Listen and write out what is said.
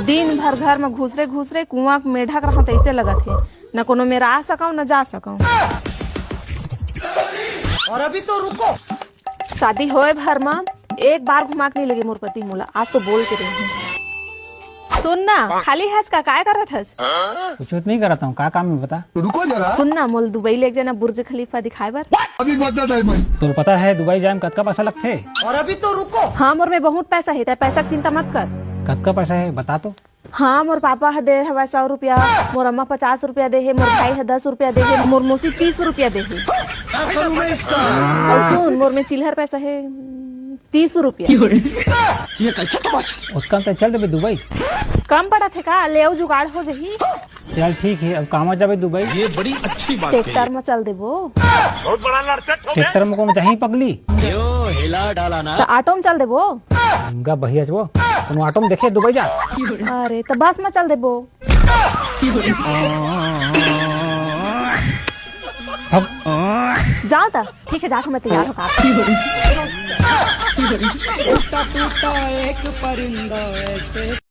दिन भर घर में घुसरे कुआं में ढक रहा ऐसे लगत है, न कोनो में आ सकूं न जा सकूं। और अभी तो रुको, शादी होए भर में एक बार घुमा के नहीं लगे मोर पति मोला। आज तो बोल के रही हूँ। सुनना, खाली हज का काय करत हस? कुछ नहीं करता हूँ, का काम है बता। रुको जरा, सुनना, मोल दुबई ले जना बुर्ज खलीफा दिखाए बर। अभी बता दे मैं। तो पता है दुबई जाए में कतका पैसा लगते? और अभी तो रुको, हाँ मोर में बहुत पैसा है, पैसा की चिंता मत कर। कतका पैसा है बता तो। हाँ, मोर पापा है दे हवा 100 रुपया, मोर अम्मा 50 रुपया दे है, मोर भाई है 10 रुपया दे है, मोर मौसी 30 रुपया दे है। और सुन, मोर में चिल्हर पैसा है 30 रुपया। ये कैसा तमाशा? उतना तो चल देबे दुबई। कम पड़ा थे का, ले आओ जुगाड़ हो जही। चल ठीक है, अब कहाँ जाबे दुबई? ये बड़ी अच्छी बात ट्रैक्टर में चल देबो। ट्रैक्टर में कौन जाही पगली? हिला डाला ना। तो ऑटो में चल देबो। महंगा भैया वो तुम ऑटो में देखे दुबई जा। अरे तो बस में चल देबो। जाओ तो ठीक है, जाकर मैं तैयार होगा। टूटा एक परिंदा ऐसे